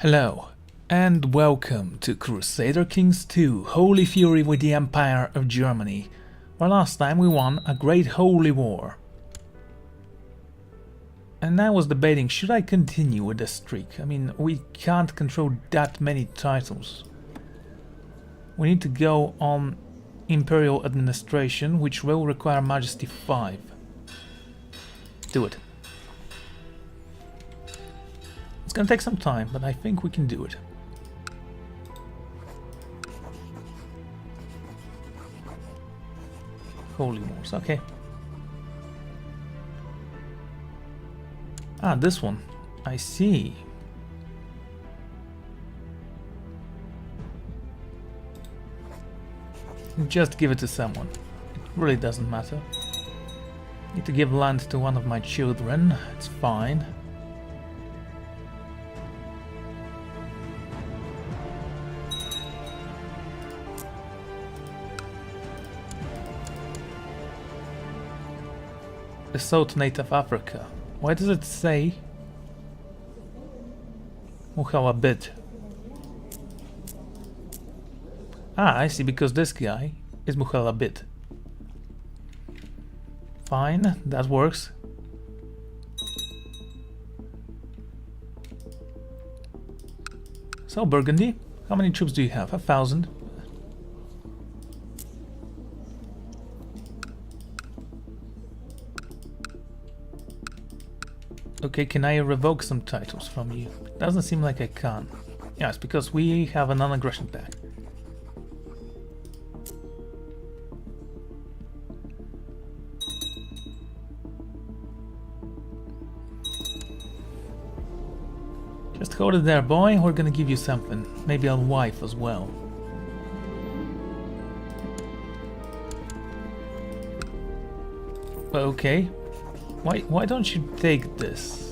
Hello, and welcome to Crusader Kings 2 Holy Fury with the Empire of Germany, where last time we won a great holy war. And I was debating, should I continue with this streak? I mean, we can't control that many titles. We need to go on Imperial Administration, which will require Majesty 5. Do it. It's gonna take some time, but I think we can do it. Holy Wars, okay. Ah, this one. I see. Just give it to someone. It really doesn't matter. Need to give land to one of my children. It's fine. The South Native Africa. Why does it say Muhalabit? Ah, I see, because this guy is Muhalabit. Fine, that works. So, Burgundy, how many troops do you have? 1,000. Okay, can I revoke some titles from you? Doesn't seem like I can. Yes, because we have a non-aggression pact. Just hold it there, boy. We're gonna give you something. Maybe a wife as well. Okay. Why don't you take this?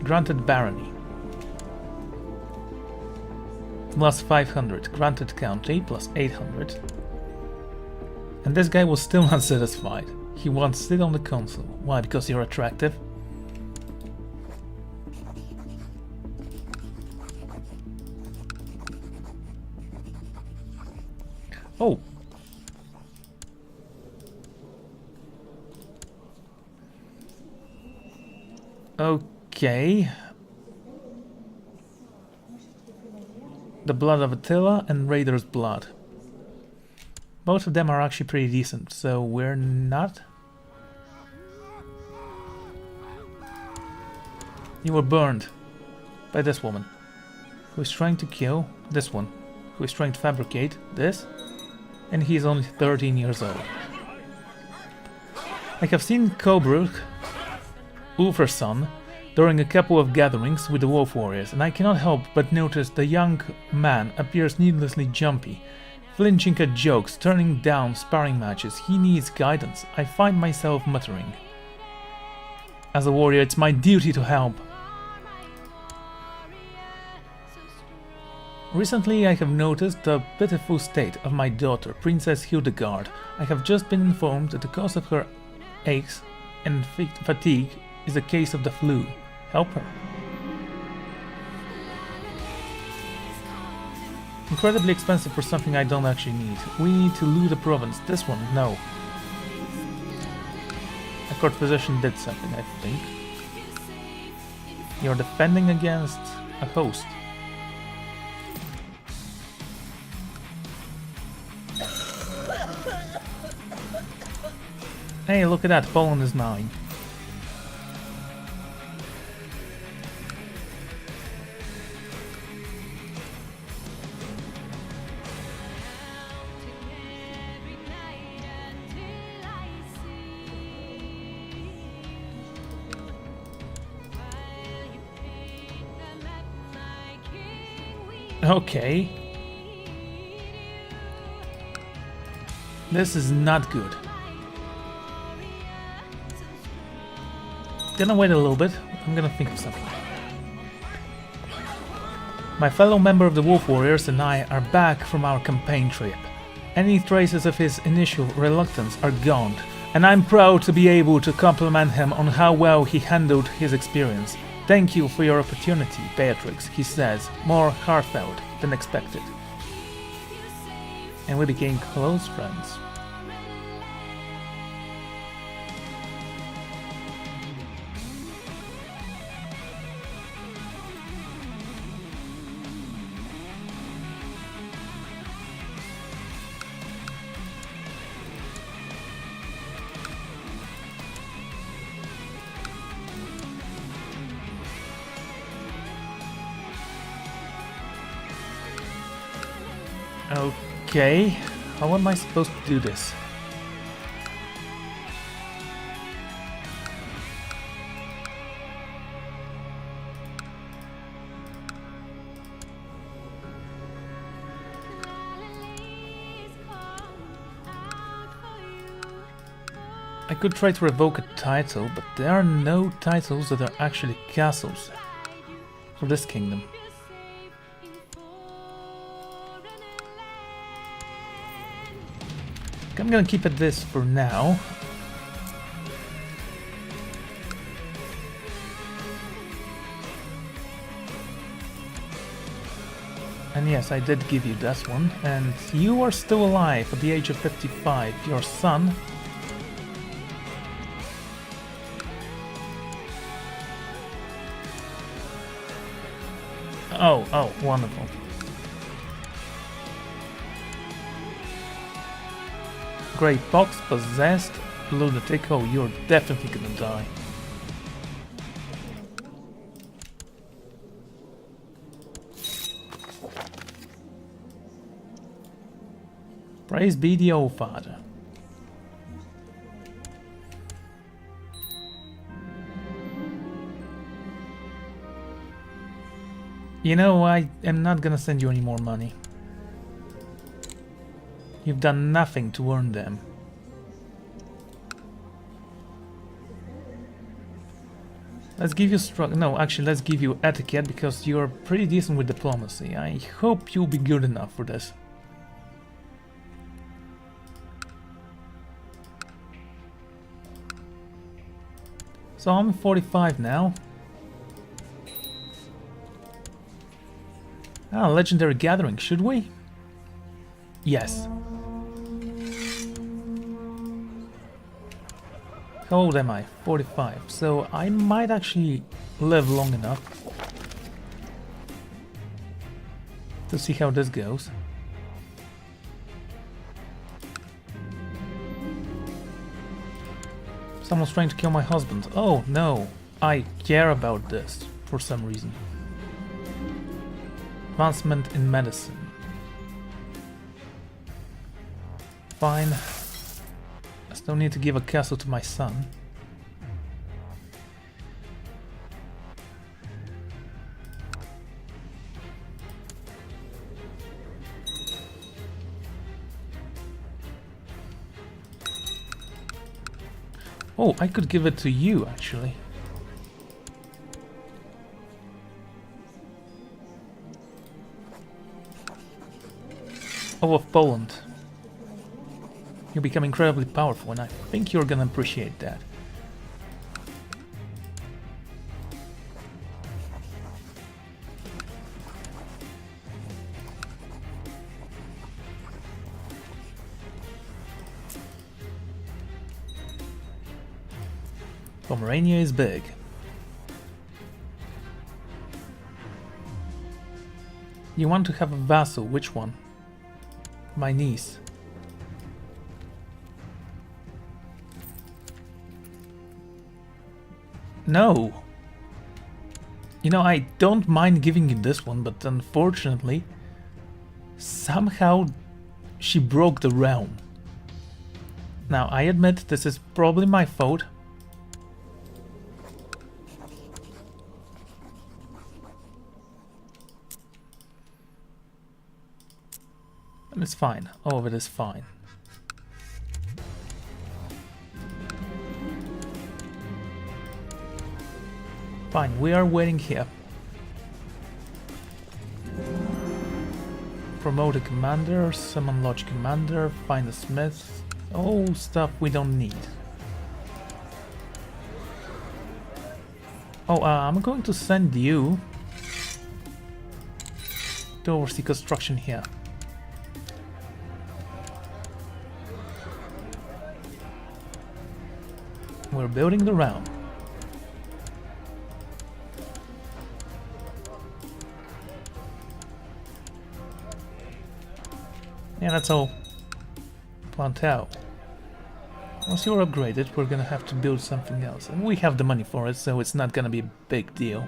Granted barony. Plus 500. Granted county. Plus 800. And this guy was still not satisfied. He wants to sit on the console. Why? Because you're attractive? Oh. Okay. The blood of Attila and Raider's blood. Both of them are actually pretty decent, so we're not. You were burned by this woman, who is trying to kill this one, who is trying to fabricate this. And he's only 13 years old. I have seen Coburg, Ulferson, during a couple of gatherings with the wolf warriors, and I cannot help but notice the young man appears needlessly jumpy, flinching at jokes, turning down sparring matches. He needs guidance. I find myself muttering. As a warrior, it's my duty to help. Recently I have noticed the pitiful state of my daughter, Princess Hildegard. I have just been informed that the cause of her aches and fatigue is a case of the flu. Help her. Incredibly expensive for something I don't actually need. We need to loot a province. This one, no. A court position did something, I think. You're defending against a host. Hey, look at that, Poland is 9. Okay. This is not good. Gonna wait a little bit. I'm gonna think of something. My fellow member of the Wolf Warriors and I are back from our campaign trip. Any traces of his initial reluctance are gone. and I'm proud to be able to compliment him on how well he handled his experience. Thank you for your opportunity, Beatrix, he says, more heartfelt than expected. And we became close friends. Okay, how am I supposed to do this? I could try to revoke a title, but there are no titles that are actually castles for this kingdom. I'm gonna keep it this for now. And yes, I did give you this one. And you are still alive at the age of 55. Your son... Oh, wonderful. Great box, possessed, lunatic. Oh, you're definitely gonna die. Praise be the old father. You know, I am not gonna send you any more money. You've done nothing to earn them. Let's give you no, actually, let's give you etiquette because you're pretty decent with diplomacy. I hope you'll be good enough for this. So I'm 45 now. Ah, legendary gathering, should we? Yes. How old am I? 45. So I might actually live long enough to see how this goes. Someone's trying to kill my husband. Oh no, I care about this for some reason. Advancement in medicine. Fine. I still need to give a castle to my son. Oh, I could give it to you, actually. Oh, of Poland. You become incredibly powerful, and I think you're gonna appreciate that. Pomerania is big. You want to have a vassal, which one? My niece. No! You know, I don't mind giving you this one, but unfortunately, somehow she broke the realm. Now, I admit this is probably my fault. And it's fine. All of it is fine. Fine, we are waiting here. Promote a commander, summon lodge commander, find a smith. All stuff we don't need. Oh, I'm going to send you to oversee construction here. We're building the realm. Yeah, that's all. Plant out. Once you're upgraded, we're gonna have to build something else. And we have the money for it, so it's not gonna be a big deal.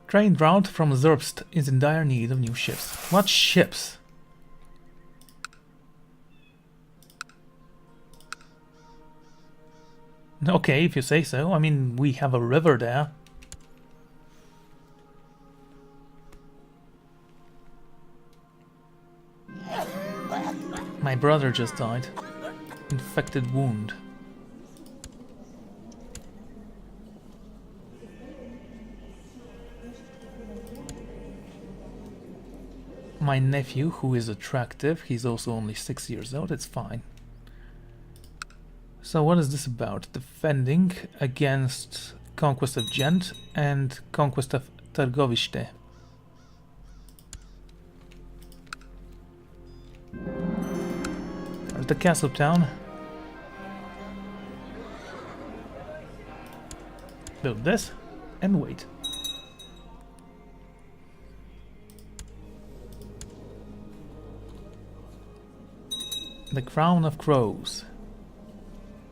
Trained rout from Zerwisti is in dire need of new ships. What ships? Okay, if you say so. I mean, we have a river there. My brother just died. Infected wound. My nephew, who is attractive, he's also only 6 years old, it's fine. So what is this about? Defending against conquest of Gent and conquest of Targovište. There's the castle town. Build this and wait. The crown of crows.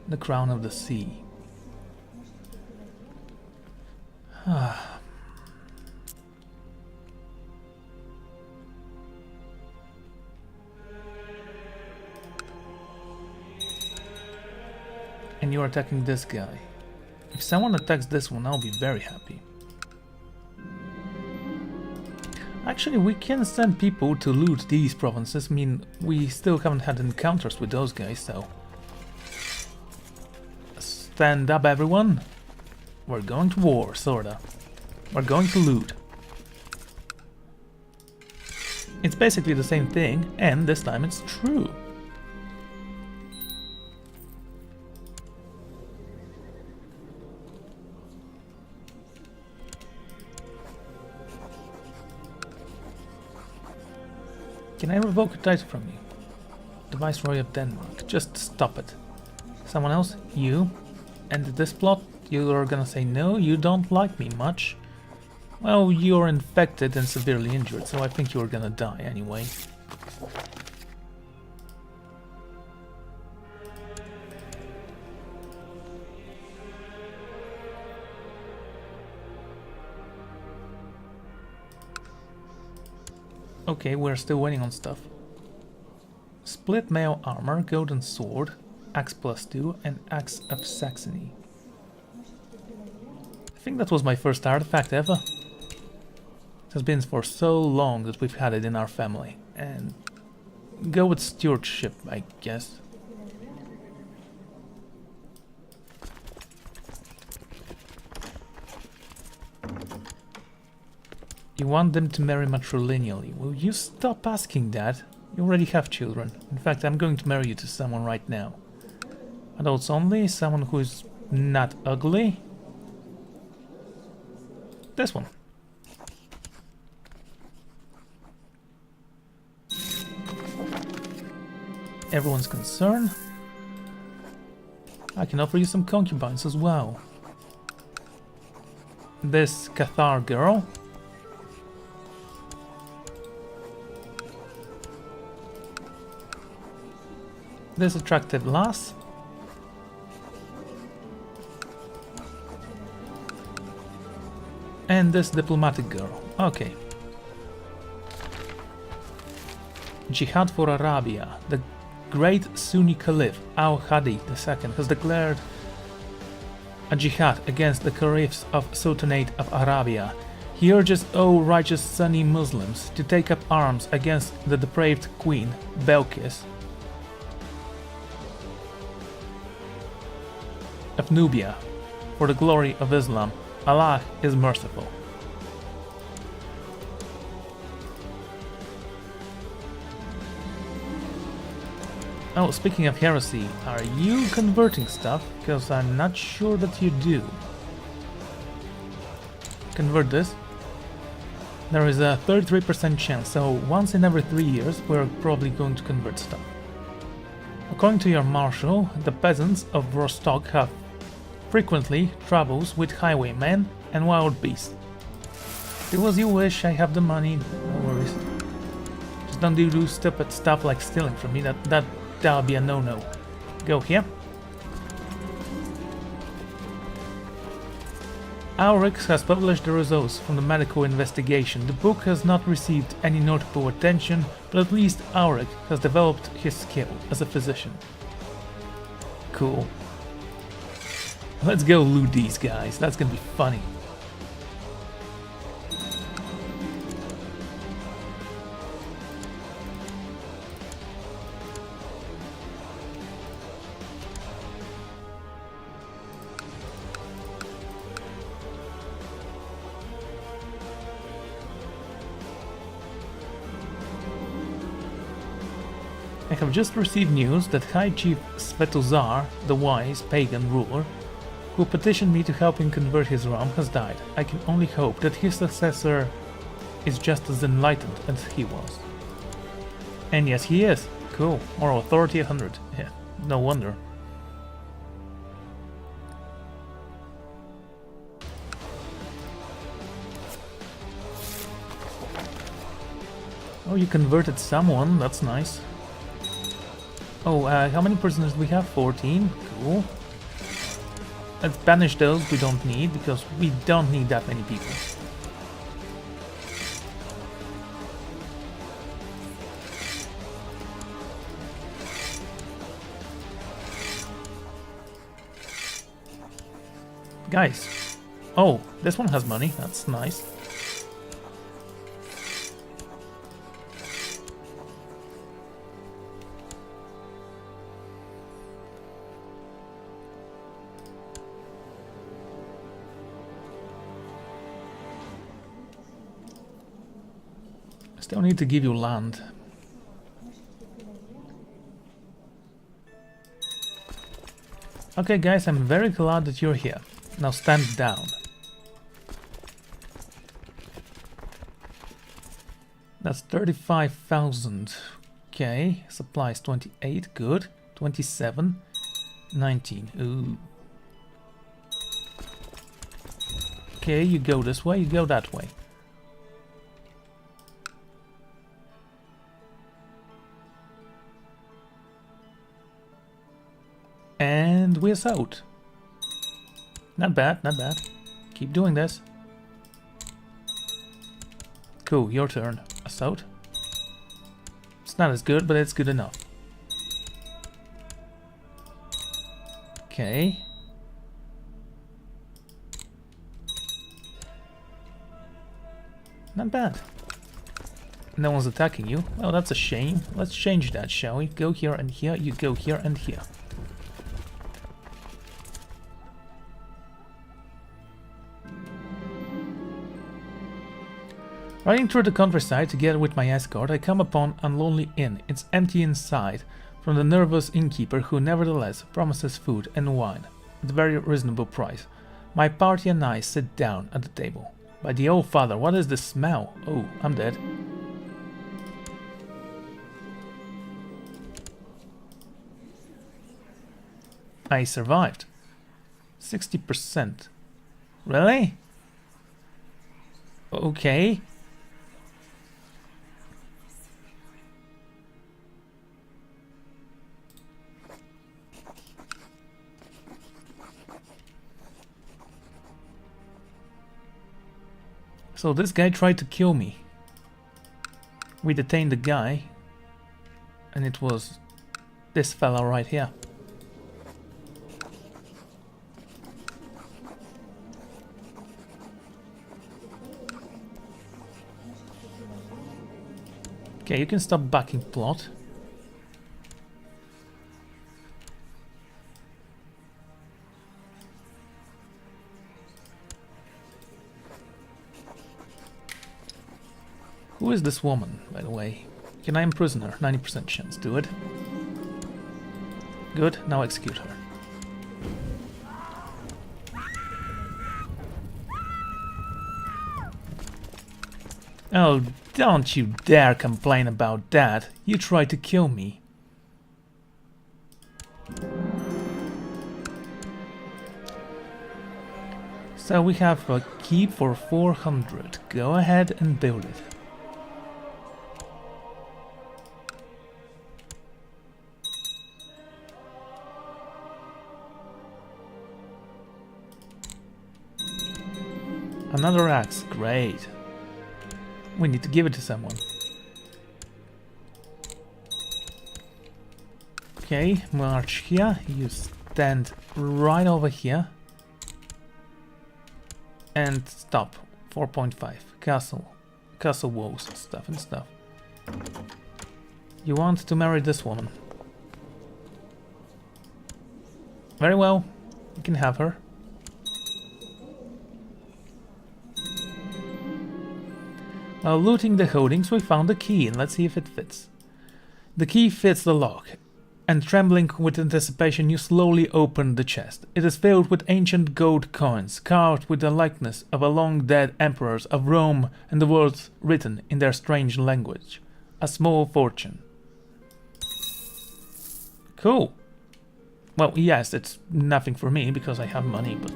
The crown of the sea. And you're attacking this guy. If someone attacks this one, I'll be very happy. Actually, we can send people to loot these provinces. I mean, we still haven't had encounters with those guys, so... Stand up, everyone. We're going to war, sorta. We're going to loot. It's basically the same thing, and this time it's true. Can I revoke a title from you? The Viceroy of Denmark. Just stop it. Someone else? You? And this plot? You are gonna say no, you don't like me much. Well, you're infected and severely injured, so I think you're gonna die anyway. Okay, we're still waiting on stuff. Split mail armor, golden sword, axe +2, and axe of Saxony. I think that was my first artifact ever. It has been for so long that we've had it in our family. And go with stewardship, I guess. You want them to marry matrilineally. Will you stop asking that? You already have children. In fact, I'm going to marry you to someone right now. Adults only, someone who is not ugly. This one. Everyone's concerned. I can offer you some concubines as well. This Cathar girl. This attractive lass. And this diplomatic girl. Okay. Jihad for Arabia. The great Sunni Caliph Al-Hadi II has declared a jihad against the caliphs of Sultanate of Arabia. He urges all righteous Sunni Muslims to take up arms against the depraved queen, Belkis of Nubia, for the glory of Islam. Allah is merciful. Oh, speaking of heresy, are you converting stuff? Because I'm not sure that you do. Convert this. There is a 33% chance, so once in every 3 years we're probably going to convert stuff. According to your Marshal, the peasants of Rostock have frequently troubles with highwaymen and wild beasts. Do as you wish, I have the money, no worries. Just don't do stupid stuff like stealing from me, that'll be a no-no. Go here. Auric has published the results from the medical investigation. The book has not received any notable attention, but at least Auric has developed his skill as a physician. Cool. Let's go loot these guys, that's gonna be funny. I have just received news that High Chief Svetozar, the wise pagan ruler, who petitioned me to help him convert his realm, has died. I can only hope that his successor is just as enlightened as he was. And yes, he is. Cool. Moral authority 100. Yeah, no wonder. Oh, you converted someone. That's nice. Oh, how many prisoners do we have? 14. Cool. Let's banish those we don't need, because we don't need that many people. Guys. Oh, this one has money. That's nice. Still need to give you land. Okay guys, I'm very glad that you're here. Now stand down. That's 35,000. Okay, supplies 28, good. 27, 19, ooh. Okay, you go this way, you go that way. And we're out. Not bad, not bad. Keep doing this. Cool, your turn. Assault. It's not as good, but it's good enough. Okay. Not bad. No one's attacking you. Oh, that's a shame. Let's change that, shall we? Go here and here, you go here and here. Riding through the countryside together with my escort, I come upon a lonely inn. It's empty inside, from the nervous innkeeper who nevertheless promises food and wine at a very reasonable price. My party and I sit down at the table. By the old father, what is the smell? Oh, I'm dead. I survived. 60%. Really? Okay. So this guy tried to kill me. We detained the guy, and it was this fella right here. Okay, you can stop backing plot. Who is this woman, by the way? Can I imprison her? 90% chance. Do it. Good. Now execute her. Oh, don't you dare complain about that. You tried to kill me. So we have a keep for 400. Go ahead and build it. Another axe. Great. We need to give it to someone. Okay, march here. You stand right over here. And stop. 4.5. Castle walls and stuff. You want to marry this woman. Very well. You can have her. While looting the holdings, we found the key, and let's see if it fits. The key fits the lock, and trembling with anticipation, you slowly open the chest. It is filled with ancient gold coins, carved with the likeness of a long-dead emperors of Rome and the words written in their strange language. A small fortune. Cool. Well, yes, it's nothing for me, because I have money, but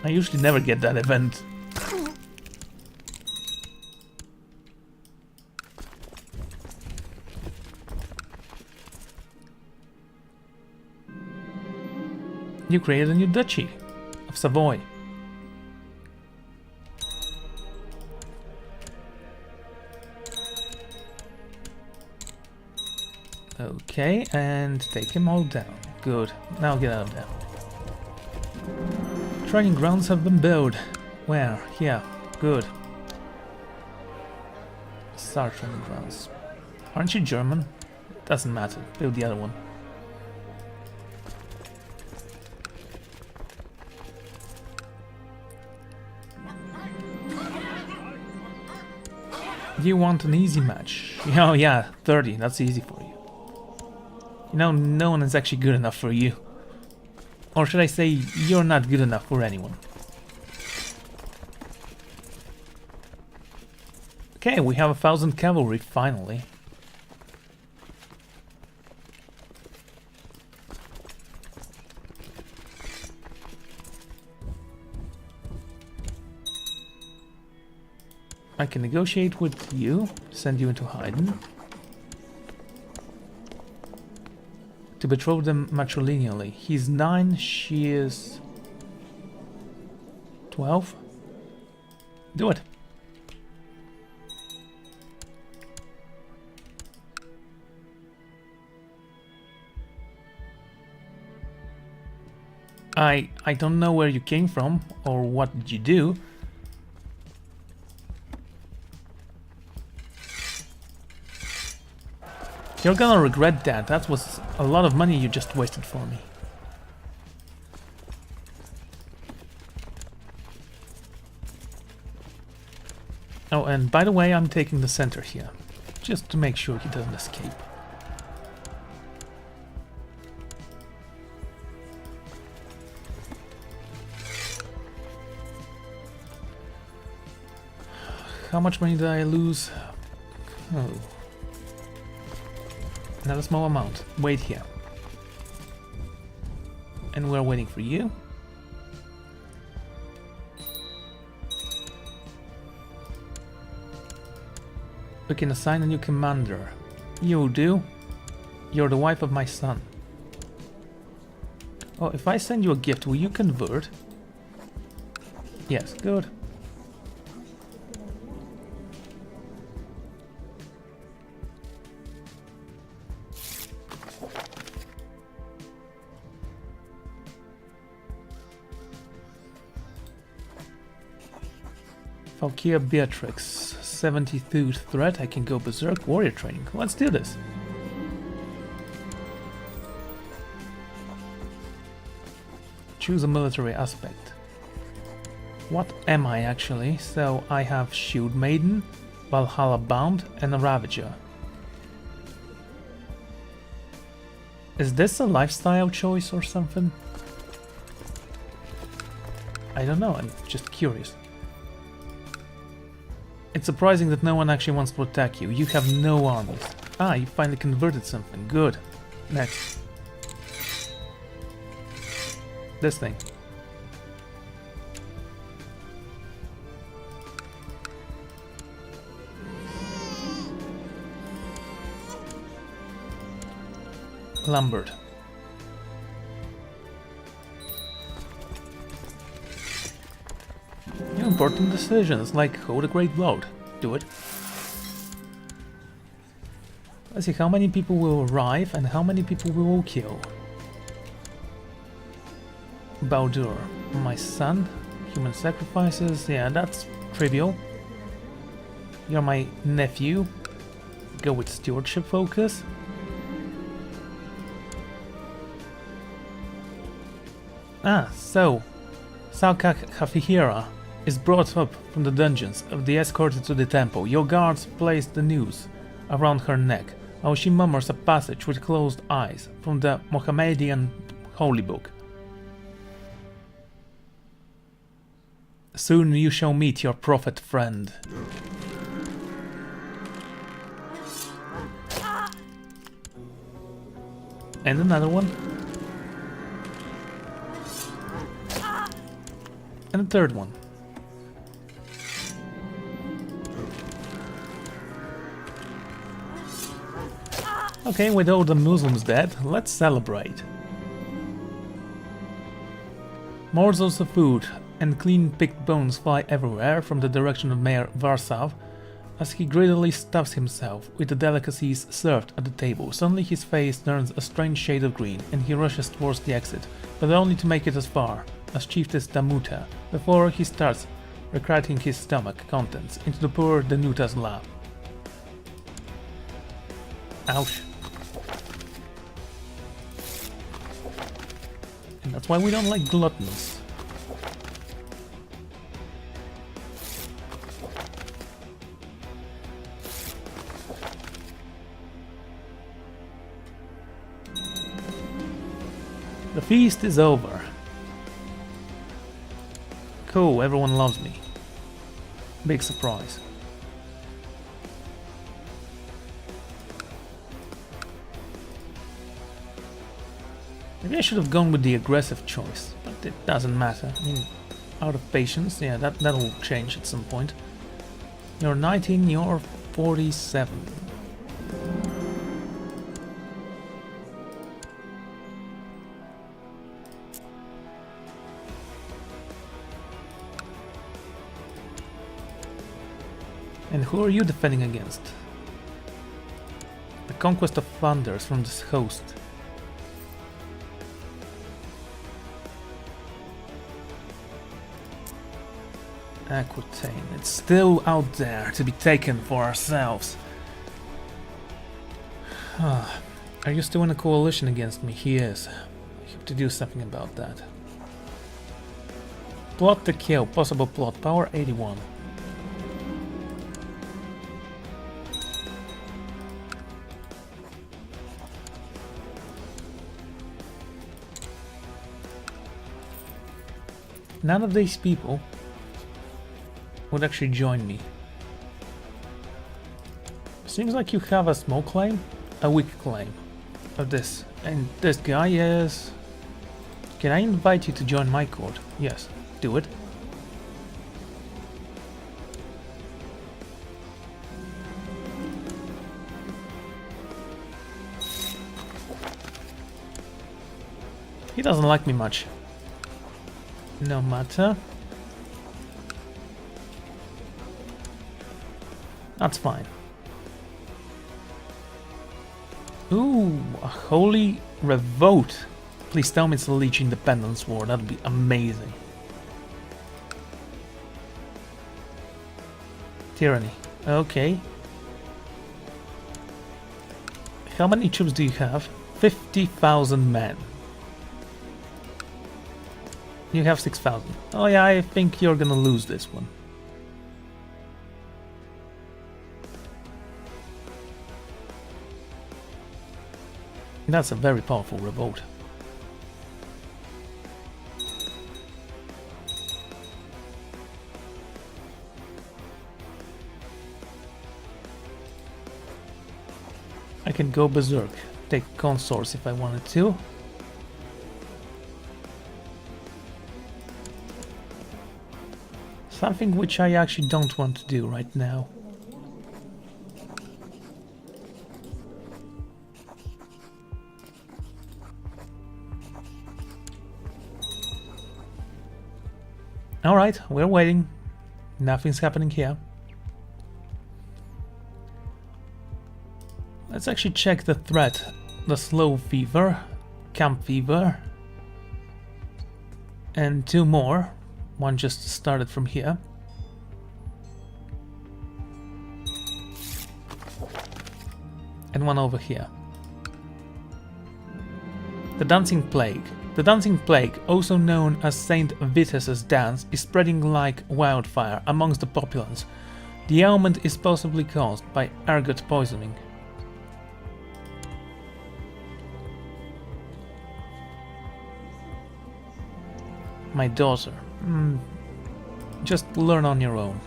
I usually never get that event. You created a new duchy of Savoy. Okay, and take him all down. Good. Now get out of there. Training grounds have been built. Where? Here. Good. Start training grounds. Aren't you German? Doesn't matter. Build the other one. You want an easy match? Oh yeah, 30, that's easy for you. You know, no one is actually good enough for you. Or should I say, you're not good enough for anyone. Okay, we have 1,000 cavalry, finally. I can negotiate with you, send you into hiding. To betroth them matrilineally. He's 9, she is 12. Do it. I don't know where you came from or what did you do. You're gonna regret that. That was a lot of money you just wasted for me. Oh, and by the way, I'm taking the center here, just to make sure he doesn't escape. How much money did I lose? Oh. Not a small amount. Wait here. And we're waiting for you. We can assign a new commander. You do? You're the wife of my son. Oh, if I send you a gift, will you convert? Yes, good. Valkyria Beatrix, 72th threat. I can go berserk. Warrior training. Let's do this. Choose a military aspect. What am I actually? So I have Shield Maiden, Valhalla bound, and a ravager. Is this a lifestyle choice or something? I don't know, I'm just curious. It's surprising that no one actually wants to attack you. You have no armies. Ah, you finally converted something. Good. Next. This thing. Lumbered. Important decisions like hold a great rout. Do it. Let's see how many people will arrive and how many people we will kill. Baldur, my son. Human sacrifices. Yeah, that's trivial. You're my nephew. Go with stewardship focus. Ah, so Salkak Hafihira is brought up from the dungeons of the escorted to the temple. Your guards place the noose around her neck, while she murmurs a passage with closed eyes from the Mohammedan holy book. Soon you shall meet your prophet friend. And another one. And a third one. Okay, with all the Muslims dead, let's celebrate. Morsels of food and clean-picked bones fly everywhere from the direction of Mayor Varsav as he greedily stuffs himself with the delicacies served at the table. Suddenly his face turns a strange shade of green and he rushes towards the exit, but only to make it as far as Chiefess Damuta before he starts recruiting his stomach contents into the poor Danuta's lap. Ouch. And that's why we don't like gluttons. The feast is over. Cool, everyone loves me. Big surprise. Maybe I should have gone with the aggressive choice, but it doesn't matter. I mean, out of patience, yeah, that'll change at some point. You're 19, you're 47. And who are you defending against? The conquest of Flanders from this host. Aquitaine. It's still out there to be taken for ourselves. Are you still in a coalition against me? He is. I have to do something about that. Plot to kill. Possible plot. Power 81. None of these people would actually join me. Seems like you have a small claim, a weak claim of this. And this guy is... Can I invite you to join my court? Yes, do it. He doesn't like me much. No matter. That's fine. Ooh, a holy revolt. Please tell me it's a Liege Independence War. That'd be amazing. Tyranny. Okay. How many troops do you have? 50,000 men. You have 6,000. Oh yeah, I think you're gonna lose this one. That's a very powerful revolt. I can go berserk, take consorts if I wanted to. Something which I actually don't want to do right now. Alright, we're waiting. Nothing's happening here. Let's actually check the threat. The slow fever, camp fever, and 2 more. One just started from here. And one over here. The Dancing Plague. The Dancing Plague, also known as Saint Vitus's Dance, is spreading like wildfire amongst the populace. The ailment is possibly caused by ergot poisoning. My daughter. Just learn on your own.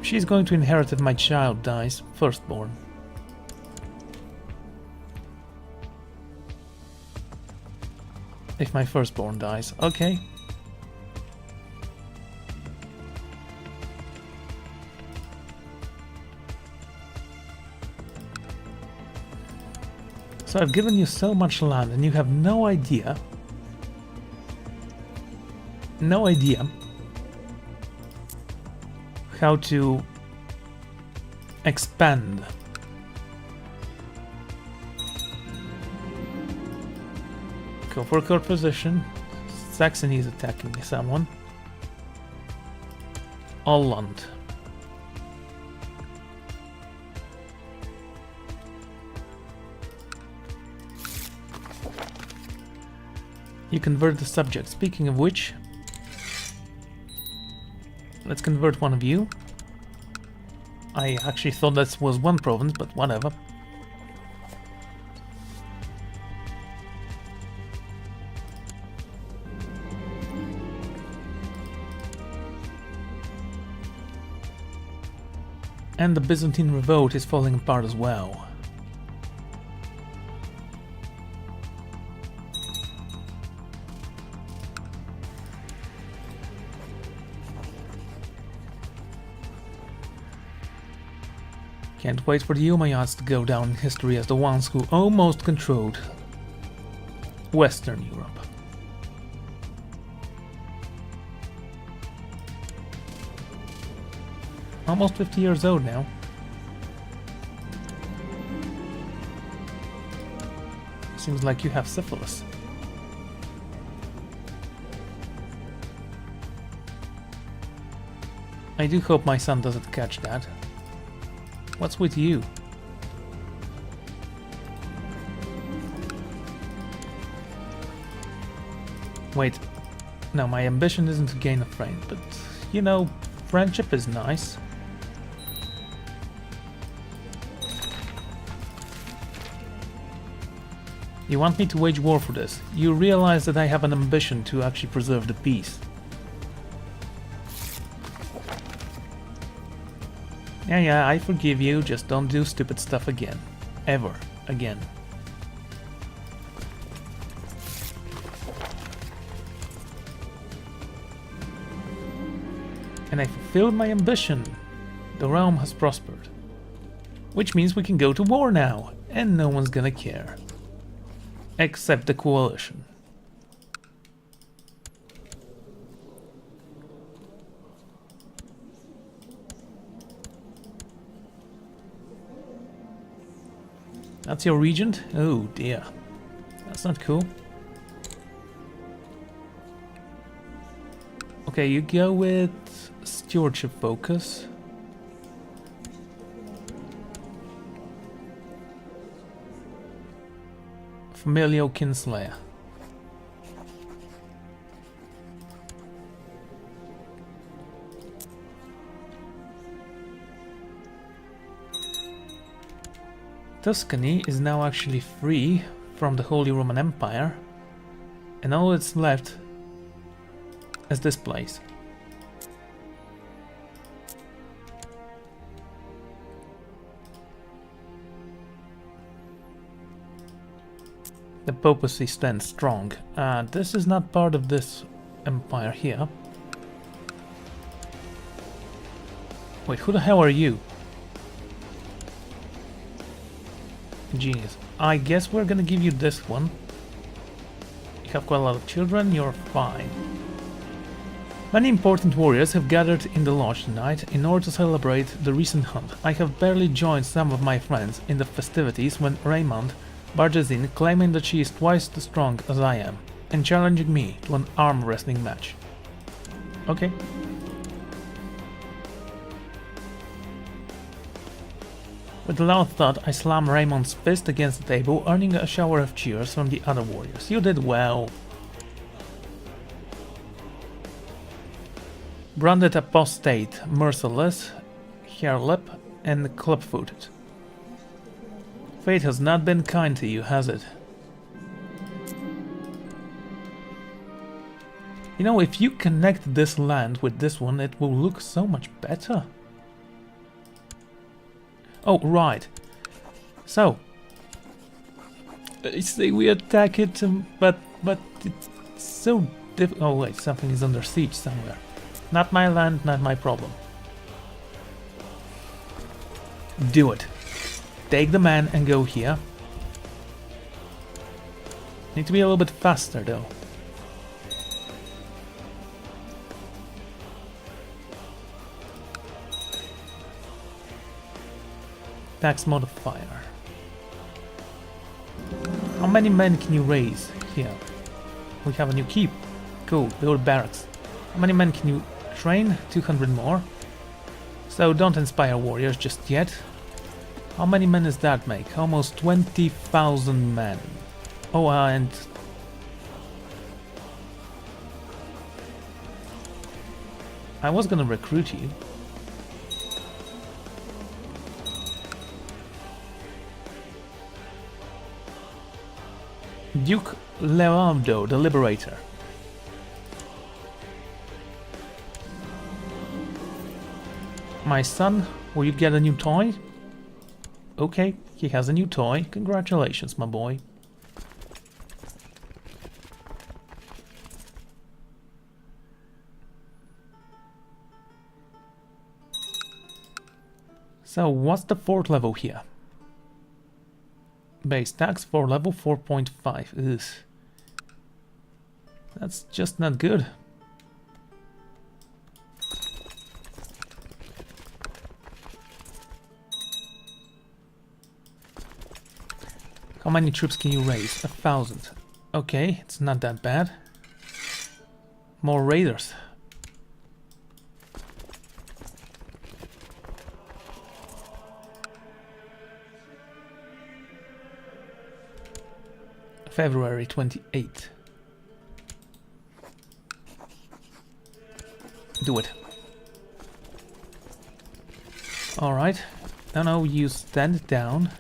She's going to inherit if my child dies, firstborn. If my firstborn dies, okay. So I've given you so much land and you have no idea how to expand. Go for a court position. Saxony is attacking someone. Holland. You convert the subject. Speaking of which, let's convert one of you. I actually thought that was one province, but whatever. And the Byzantine revolt is falling apart as well. Can't wait for the Umayyads to go down in history as the ones who almost controlled Western Europe. Almost 50 years old now. Seems like you have syphilis. I do hope my son doesn't catch that. What's with you? Wait, no, my ambition isn't to gain a friend, but, you know, friendship is nice. You want me to wage war for this? You realize that I have an ambition to actually preserve the peace. Yeah, I forgive you, just don't do stupid stuff again. Ever. Again. And I fulfilled my ambition. The realm has prospered. Which means we can go to war now, and no one's gonna care. Except the coalition. That's your regent? Oh dear. That's not cool. Okay, you go with stewardship focus. Familial Kinslayer. Tuscany is now actually free from the Holy Roman Empire, and all that's left is this place. The papacy stands strong. This is not part of this empire here. Wait, who the hell are you? Genius. I guess we're gonna give you this one. You have quite a lot of children, you're fine. Many important warriors have gathered in the lodge tonight in order to celebrate the recent hunt. I have barely joined some of my friends in the festivities when Emund barges in, claiming that she is twice as strong as I am, and challenging me to an arm wrestling match. Okay. With a loud thud, I slam Raymond's fist against the table, earning a shower of cheers from the other warriors. You did well. Branded apostate, merciless, hairlip, and club-footed. Fate has not been kind to you, has it? You know, if you connect this land with this one, it will look so much better. Oh, right. So, say we attack it, but it's so difficult. Oh wait, something is under siege somewhere. Not my land, not my problem. Do it. Take the man and go here. Need to be a little bit faster though. Tax modifier. How many men can you raise here? We have a new keep. Cool, build barracks. How many men can you train? 200 more. So don't inspire warriors just yet. How many men does that make? Almost 20,000 men. Oh, and I was gonna recruit you. Duke Leonardo, the Liberator. My son, will you get a new toy? Okay, he has a new toy. Congratulations, my boy. So, what's the fort level here? Base tax for level 4.5. Ugh. That's just not good. How many troops can you raise? 1,000. Okay, it's not that bad. More raiders. February 28th. Do it. Alright. No, you stand down.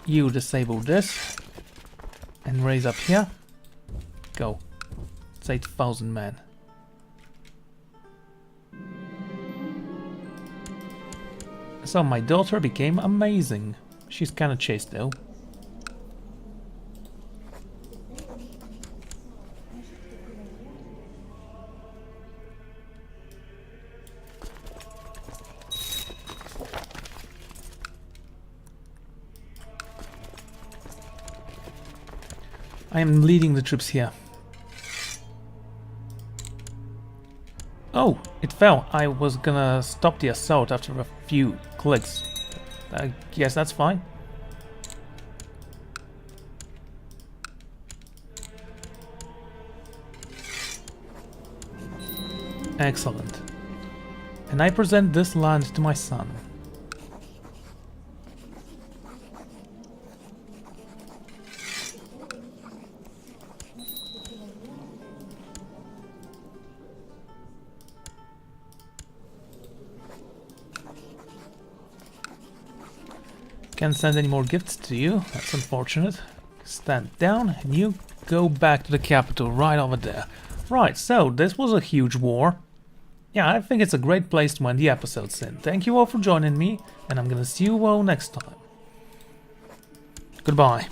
You disable this. And raise up here. Go. It's 8,000 men. So my daughter became amazing. She's kinda chaste though. I am leading the troops here. Oh, it fell. I was gonna stop the assault after a few clicks. I guess that's fine. Excellent. And I present this land to my son. Can't send any more gifts to you. That's unfortunate. Stand down and you go back to the capital right over there. Right, so this was a huge war. Yeah, I think it's a great place to end the episodes in. Thank you all for joining me, and I'm gonna see you all next time. Goodbye.